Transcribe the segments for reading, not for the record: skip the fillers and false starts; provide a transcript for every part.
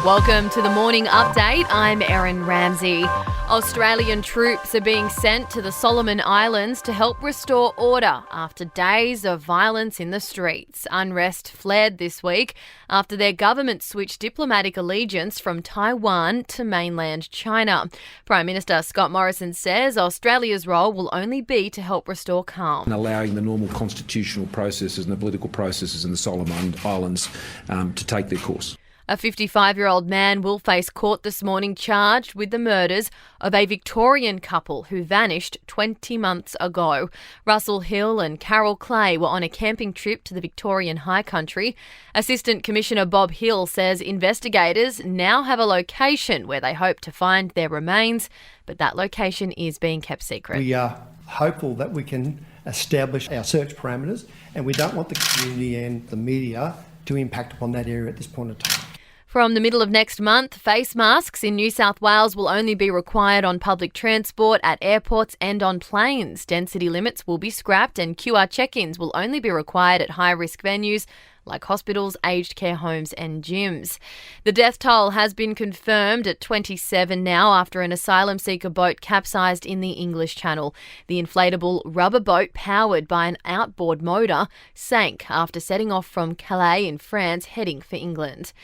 Welcome to the Morning Update. I'm Erin Ramsey. Australian troops are being sent to the Solomon Islands to help restore order after days of violence in the streets. Unrest flared this week after their government switched diplomatic allegiance from Taiwan to mainland China. Prime Minister Scott Morrison says Australia's role will only be to help restore calm. And allowing the normal constitutional processes and the political processes in the Solomon Islands to take their course. A 55-year-old man will face court this morning charged with the murders of a Victorian couple who vanished 20 months ago. Russell Hill and Carol Clay were on a camping trip to the Victorian High Country. Assistant Commissioner Bob Hill says investigators now have a location where they hope to find their remains, but that location is being kept secret. We are hopeful that we can establish our search parameters, and we don't want the community and the media to impact upon that area at this point in time. From the middle of next month, face masks in New South Wales will only be required on public transport, at airports and on planes. Density limits will be scrapped and QR check-ins will only be required at high-risk venues like hospitals, aged care homes and gyms. The death toll has been confirmed at 27 now after an asylum seeker boat capsized in the English Channel. The inflatable rubber boat, powered by an outboard motor, sank after setting off from Calais in France, heading for England.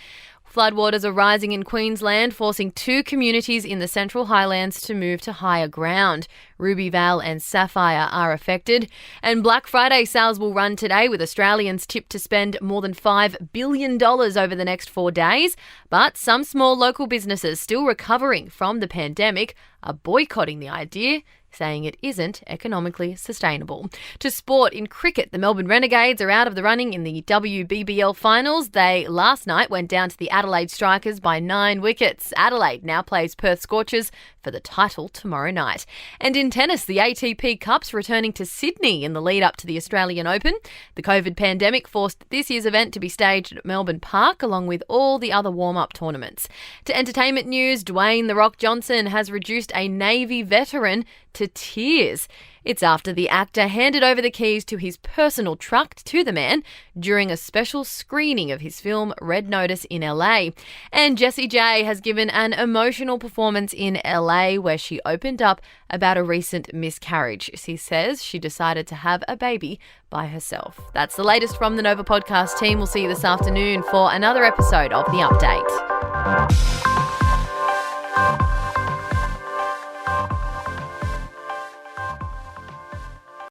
Floodwaters are rising in Queensland, forcing 2 communities in the Central Highlands to move to higher ground. Ruby Vale and Sapphire are affected. And Black Friday sales will run today, with Australians tipped to spend more than $5 billion over the next 4 days. But some small local businesses still recovering from the pandemic are boycotting the idea, saying it isn't economically sustainable. To sport, in cricket, the Melbourne Renegades are out of the running in the WBBL finals. They last night went down to the Adelaide Strikers by 9 wickets. Adelaide now plays Perth Scorchers for the title tomorrow night. And in tennis, the ATP Cup's returning to Sydney in the lead up to the Australian Open. The COVID pandemic forced this year's event to be staged at Melbourne Park, along with all the other warm-up tournaments. To entertainment news, Dwayne The Rock Johnson has reduced a Navy veteran to tears. It's after the actor handed over the keys to his personal truck to the man during a special screening of his film Red Notice in LA. And Jessie J has given an emotional performance in LA where she opened up about a recent miscarriage. She says she decided to have a baby by herself. That's the latest from the Nova podcast team. We'll see you this afternoon for another episode of The Update.